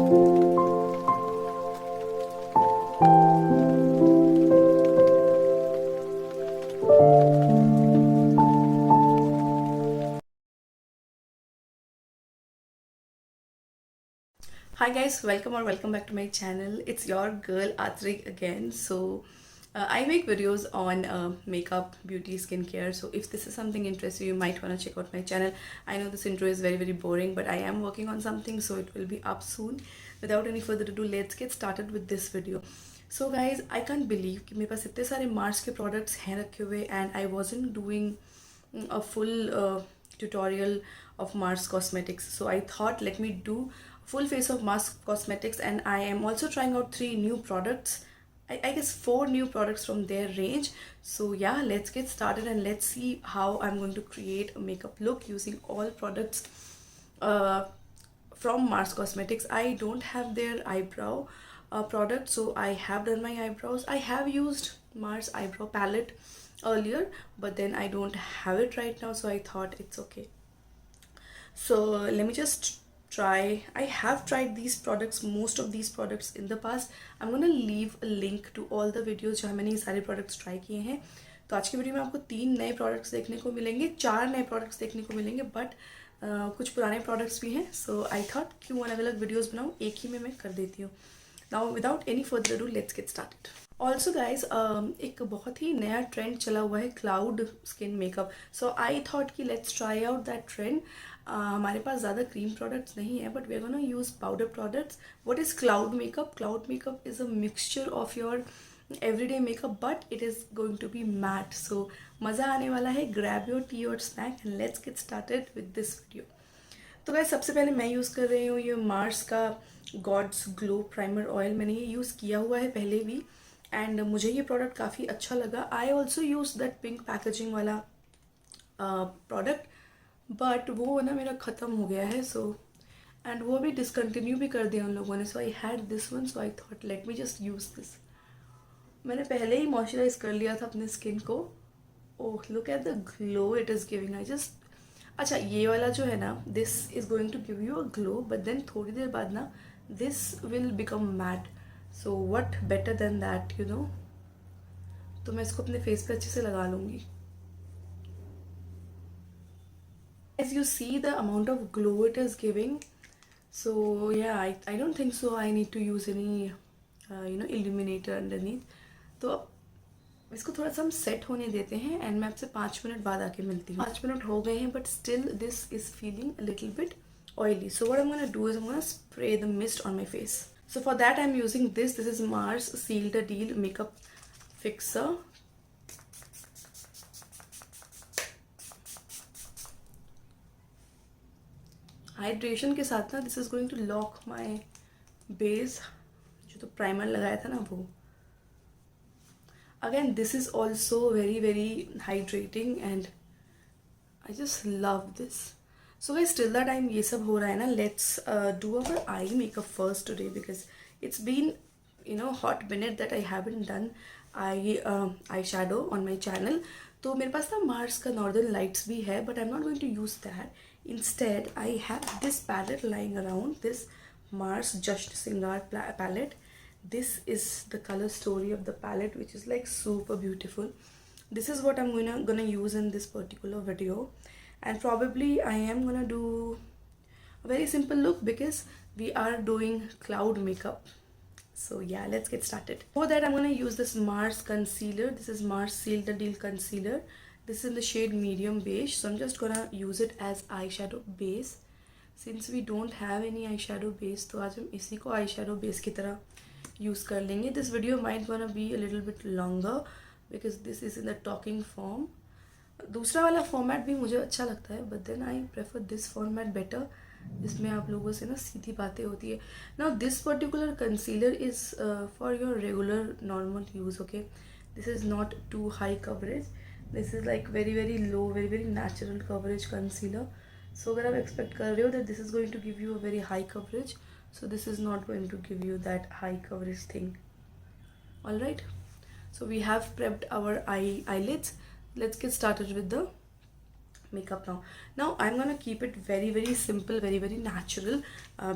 Hi guys, welcome back to my channel. It's your girl Atrik again. I make videos on makeup, beauty, skincare. So if this is something interesting, you might want to check out my channel. I know this intro is very boring, but I am working on something, so it will be up soon. Without any further ado, let's get started with this video. So guys, I can't believe कि मेरे पास इतने सारे Mars के products हैं रखे हुए and I wasn't doing a full tutorial of Mars Cosmetics. So I thought let me do full face of Mars Cosmetics, and I am also trying out 3 new products. I guess 4 new products from their range. So yeah, let's get started and let's see how I'm going to create a makeup look using all products uh, from Mars Cosmetics. I don't have their eyebrow product, so I have done my eyebrows. I have used Mars eyebrow palette earlier, but then I don't have it right now, so I thought it's okay. So let me just try. I have tried these products, most of these products in the past. I'm gonna leave a link to all the videos जहाँ मैंने ये सारे products try किए हैं. तो आज की video में आपको 3 नए products देखने को मिलेंगे, 4 नए products देखने को मिलेंगे, but कुछ पुराने products भी हैं. So I thought क्यों अलग अलग videos बनाऊँ, एक ही में मैं कर देती हूँ. Now without any further ado, let's get started. Also guys एक बहुत ही नया ट्रेंड चला हुआ है cloud skin makeup. So I thought कि let's try out that trend. हमारे पास ज़्यादा क्रीम प्रोडक्ट्स नहीं है, but we are gonna use powder products. What is cloud makeup? Cloud makeup is a mixture of your everyday makeup, but it is going to be matte. So मज़ा आने वाला है. Grab your tea or snack and let's get started with this video. तो guys सबसे पहले मैं use कर रही हूँ ये मार्स का गॉड्स ग्लो प्राइमर ऑयल. मैंने ये यूज़ किया हुआ है पहले भी एंड मुझे ये प्रोडक्ट काफ़ी अच्छा लगा. I also use that pink packaging वाला प्रोडक्ट, बट वो ना मेरा ख़त्म हो गया है. सो एंड वो भी डिसकंटिन्यू भी कर दिया उन लोगों ने. So I had this one, so I thought let me just use this. मैंने पहले ही मॉइस्चराइज कर लिया था अपने स्किन को. Oh look at the glow it is giving. I just अच्छा ये वाला जो है ना, this is going to give you a glow, but then थोड़ी देर बाद ना this will become matte. So what better than that, you know. तो मैं इसको अपने फेस पे अच्छे से लगा लूँगी. As you see the amount of glow it is giving. So yeah, I don't think so I need to use any illuminator underneath. तो अब इसको थोड़ा सा हम सेट होने देते हैं एंड मैं आपसे 5 मिनट बाद आके मिलती हूँ. 5 मिनट हो गए हैं but still this is feeling little bit oily. So what I'm gonna do is I'm gonna spray the mist on my face. So for that I'm using this. This is Mars Seal the Deal Makeup Fixer. Hydration के साथ ना this is going to lock my base. जो तो primer लगाया था ना वो. Again this is also very hydrating and I just love this. So guys till the time ये सब हो रहा है ना, let's do our eye makeup first today because it's been hot minute that I haven't done eye shadow on my channel. तो मेरे पास ना Mars का नॉर्दर्न लाइट्स भी है, but I am not going to use that. Instead, I have this palette lying around, this Mars Just Singar palette. This is the color story of the palette, which is like super beautiful. This is what I'm gonna use in this particular video, and probably I am gonna do a very simple look because we are doing cloud makeup. So yeah, let's get started. For that I'm gonna use this Mars concealer. This is Mars Seal the Deal concealer. This is in the shade medium beige, so I'm just gonna use it as eyeshadow base. Since we don't have any eyeshadow base, तो आज हम इसी को eyeshadow base की तरह use कर लेंगे. This video might gonna be a little bit longer because this is in the talking form. दूसरा वाला फॉर्मेट भी मुझे अच्छा लगता है, but then I prefer this format better. जिसमें आप लोगों से ना सीधी बातें होती है. Now this particular concealer is for your regular normal use. Okay, this is not too high coverage. This is like very low, very natural coverage concealer. So अगर आप expect कर रहे हो that this is going to give you a very high coverage, so this is not going to give you that high coverage thing. Alright, so we have prepped our eyelids. Let's get started with the makeup now I'm gonna keep it very simple, very natural,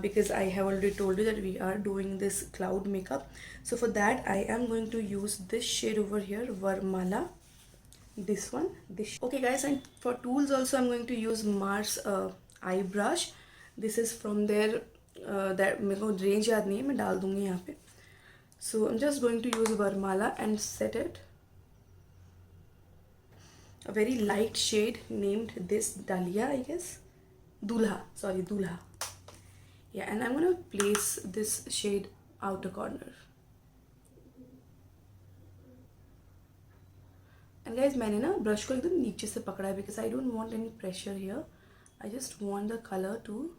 because I have already told you that we are doing this cloud makeup. So for that I am going to use this shade over here, Varmala, this one, this. Okay guys, and for tools also I'm going to use Mars eye brush. This is from their that मेरे को range याद नहीं है, मैं डाल दूंगी यहाँ पे. So I'm just going to use Varmala and set it. A very light shade named this Dahlia, I guess. Dulha, sorry, Dulha. Yeah, and I'm gonna place this shade outer corner. And guys, मैंने ना brush को एकदम नीचे से पकड़ा है because I don't want any pressure here. I just want the color to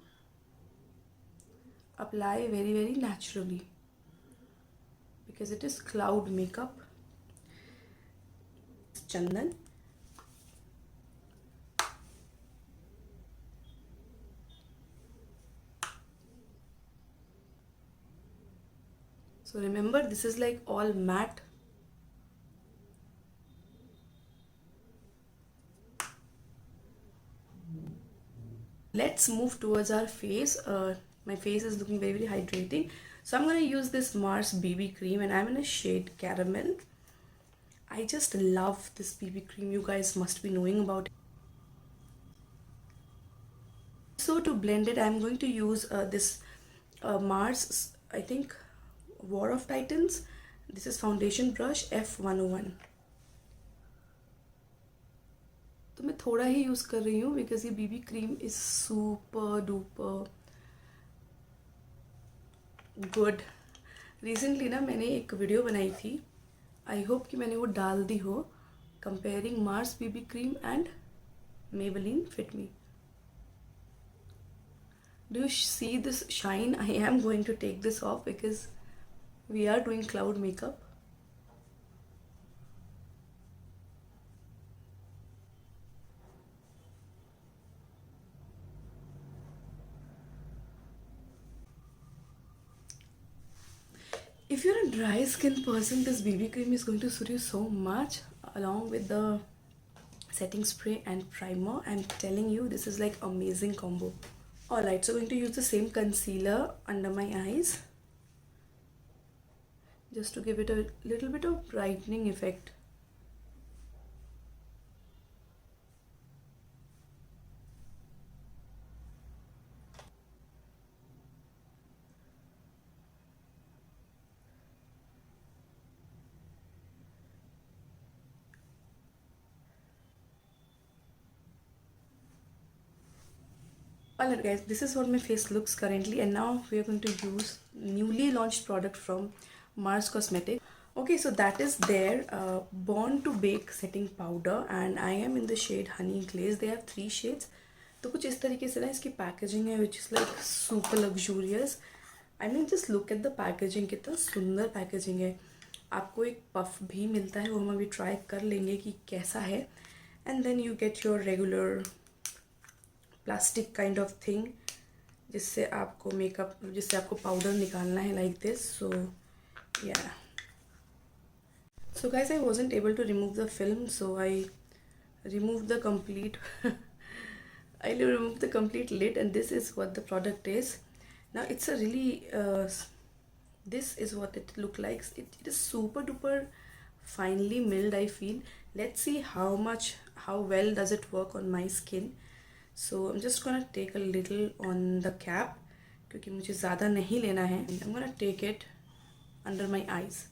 apply very naturally because it is cloud makeup. Chandan. So remember, this is like all matte. Let's move towards our face. My face is looking very hydrating. So I'm going to use this Mars BB cream and I'm in a shade Caramel. I just love this BB cream. You guys must be knowing about it. So to blend it, I'm going to use this Mars, I think, War of Titans. This is foundation brush F101. तो मैं थोड़ा ही use कर रही हूँ because ये BB cream is super duper good. Recently ना मैंने एक वीडियो बनाई थी, आई होप कि मैंने वो डाल दी हो, comparing Mars BB cream and Maybelline Fit Me. Do you see this shine? I am going to take this off because we are doing cloud makeup. If you're a dry skin person, this BB cream is going to suit you so much along with the setting spray and primer. I'm telling you, this is like amazing combo. Alright, so I'm going to use the same concealer under my eyes just to give it a little bit of brightening effect. Alright guys, this is what my face looks currently, and now we are going to use newly launched product from Mars Cosmetics. Okay, so that is their Born to Bake setting powder and I am in the shade Honey Glaze. They have 3 shades. तो कुछ इस तरीके से ना इसकी packaging है which is like super luxurious. I mean just look at the packaging, कितना सुंदर पैकेजिंग है. आपको एक पफ भी मिलता है, वो हम अभी ट्राई कर लेंगे कि कैसा है. And then you get your regular plastic kind of thing जिससे आपको मेकअप, जिससे आपको पाउडर निकालना है, लाइक दिस. सो या, so guys, I wasn't able to remove the film, so I removed the complete I removed the complete lid, and this is what the product is. Now it's a really this is what it look like. It is super duper finely milled, I feel. Let's see how well does it work on my skin. So I'm just gonna take a little on the cap क्योंकि मुझे ज़्यादा नहीं लेना है. I'm gonna take it under my eyes.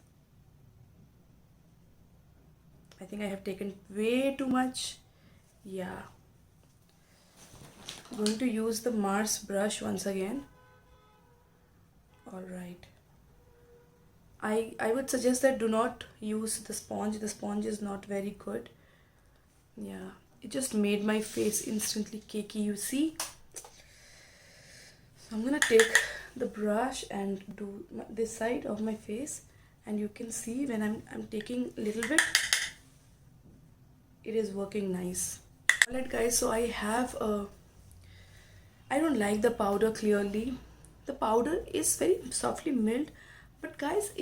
I think I have taken way too much. Yeah. I'm going to use the Mars brush once again. Alright. I would suggest that do not use the sponge. The sponge is not very good. Yeah. It just made my face instantly cakey, you see. So I'm gonna take the brush and do this side of my face, and you can see when I'm taking a little bit, it is working nice. Alright guys, so I have I don't like the powder clearly. The powder is very softly milled, but guys,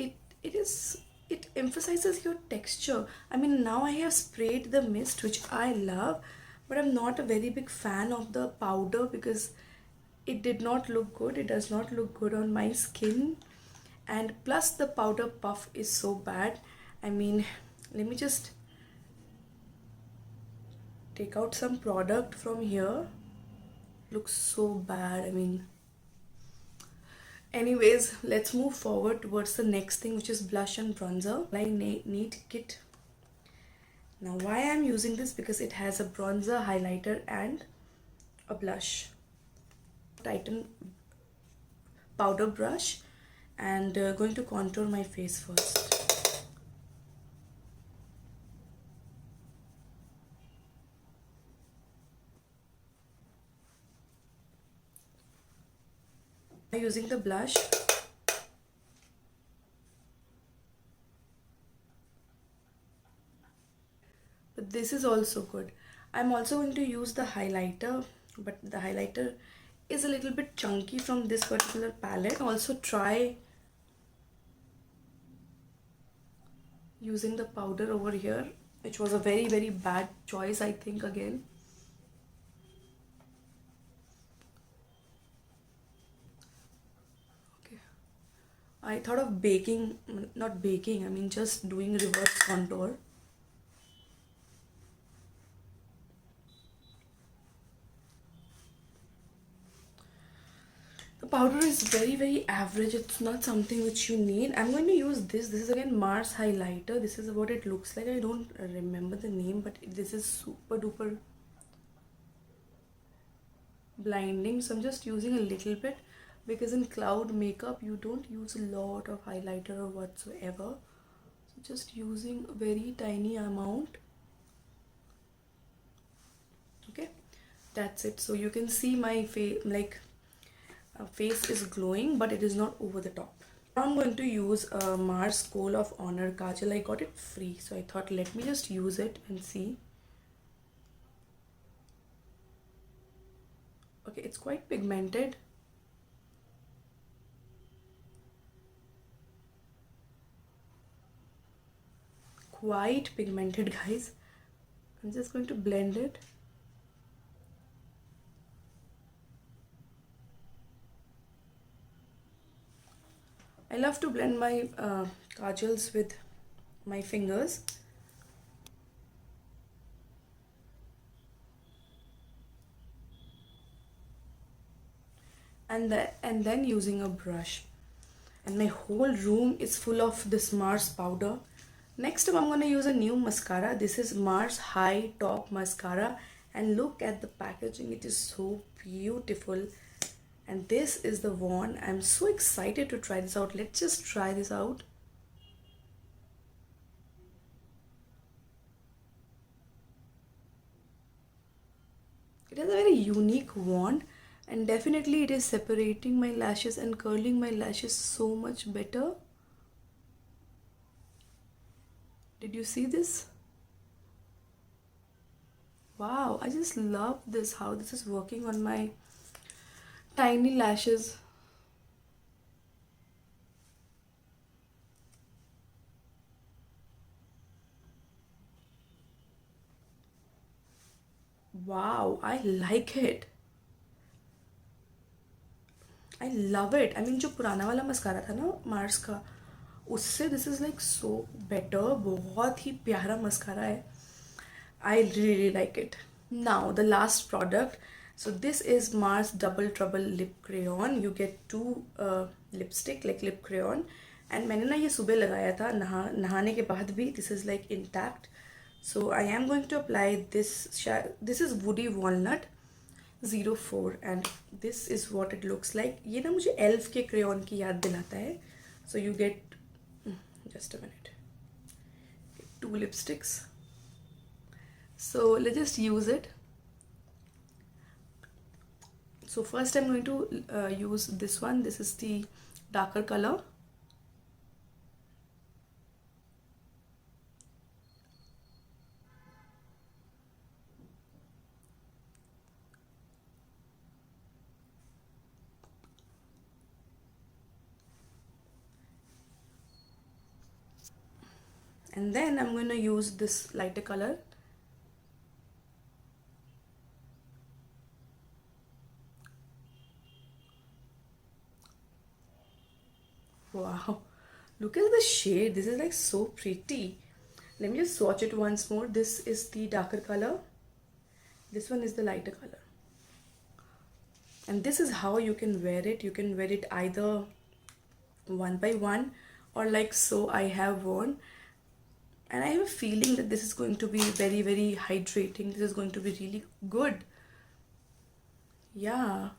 it emphasizes your texture. I mean, now I have sprayed the mist, which I love, but I'm not a very big fan of the powder because it did not look good. It does not look good on my skin, and plus the powder puff is so bad. I mean, let me just take out some product from here. Looks so bad. I mean, anyways, let's move forward towards the next thing, which is blush and bronzer. I need kit. Now why I'm using this, because it has a bronzer, highlighter and a blush. Tighten powder brush and going to contour my face first. Using the blush, but this is also good. I'm also going to use the highlighter, but the highlighter is a little bit chunky from this particular palette. Also try using the powder over here, which was a very bad choice, I think, again. Okay, I thought of baking, not baking, I mean just doing reverse contour. The powder is very average. It's not something which you need. I'm going to use this. This is again Mars highlighter. This is what it looks like. I don't remember the name, but this is super duper blinding. So I'm just using a little bit, because in cloud makeup you don't use a lot of highlighter or whatsoever. So just using a very tiny amount. Okay, that's it. So you can see my face, like face is glowing, but it is not over the top. Now I'm going to use Mars Kohl of Honor Kajal. I got it free, so I thought let me just use it and see. Okay, it's quite pigmented. Quite pigmented, guys. I'm just going to blend it. I love to blend my kajals with my fingers. And then using a brush. And my whole room is full of this Mars powder. Next up, I'm going to use a new mascara. This is Mars High Top Mascara. And look at the packaging. It is so beautiful. And this is the wand. I'm so excited to try this out. Let's just try this out. It is a very unique wand, and definitely it is separating my lashes and curling my lashes so much better. Did you see this? Wow, I just love this, how this is working on my tiny lashes. Wow, I like it. I love it. I mean, जो पुराना वाला mascara था ना Mars का, उससे this is like so better. बहुत ही प्यारा mascara है. I really like it. Now the last product. So this is Mars Double Trouble Lip Crayon. You get two lipstick like lip crayon. And मैंने ना ये सुबह लगाया था, नहाने के बाद भी. This is like intact. So I am going to apply this. This is Woody Walnut 04, and this is what it looks like. ये ना मुझे एल्फ के क्रेयॉन की याद दिलाता है. So you get just a minute. Two lipsticks. So let's just use it. So first I'm going to use this one. This is the darker color. And then I'm going to use this lighter color. Wow, look at the shade. This is like so pretty. Let me just swatch it once more. This is the darker color. This one is the lighter color. And this is how you can wear it. You can wear it either one by one or like so I have worn. And I have a feeling that this is going to be very, very hydrating. This is going to be really good. Yeah,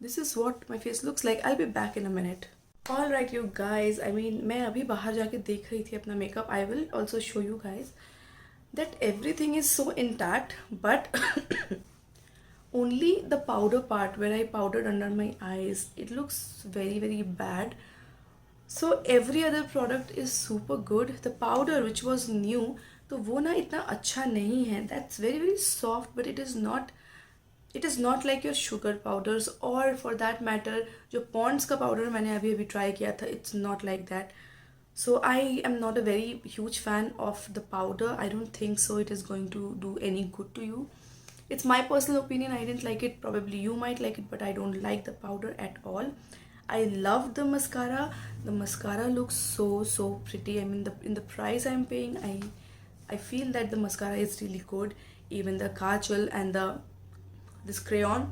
this is what my face looks like. I'll be back in a minute. All right, you guys. I mean, मैं अभी बाहर जाके देख रही थी अपना makeup. I will also show you guys that everything is so intact, but only the powder part where I powdered under my eyes, it looks very, very bad. So every other product is super good. The powder which was new, तो वो ना इतना अच्छा नहीं है. That's very, very soft, but it is not like your sugar powders, or for that matter जो Pond's का powder मैंने अभी अभी try किया था, it's not like that. So I am not a very huge fan of the powder. I don't think so it is going to do any good to you. It's my personal opinion. I didn't like it. Probably you might like it, but I don't like the powder at all. I love the mascara. The mascara looks so pretty. I mean, in the price I'm paying, I feel that the mascara is really good. Even the kajal and this crayon,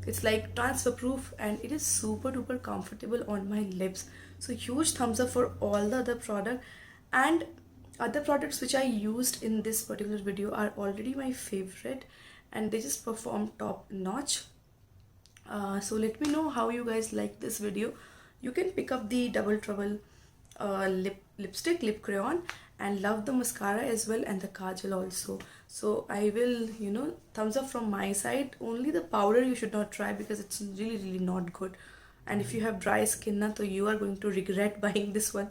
it's like transfer proof and it is super duper comfortable on my lips. So huge thumbs up for all the other product. And other products which I used in this particular video are already my favorite, and they just perform top notch. So let me know how you guys like this video. You can pick up the Double Trouble lipstick, lip crayon, and love the mascara as well, and the kajal also. So I will, thumbs up from my side. Only the powder you should not try because it's really not good. And if you have dry skin na, so you are going to regret buying this one.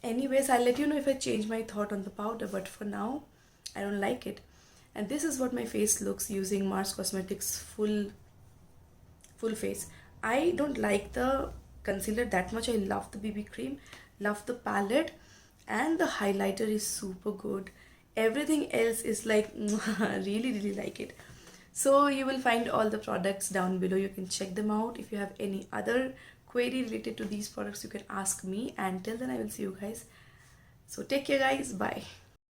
Anyways, I'll let you know if I change my thought on the powder, but for now I don't like it. And this is what my face looks using Mars Cosmetics full face. I don't like the concealer that much. I love the BB cream, love the palette, and the highlighter is super good. Everything else is like really like it. So you will find all the products down below. You can check them out. If you have any other query related to these products, you can ask me, and till then I will see you guys. So take care guys, bye.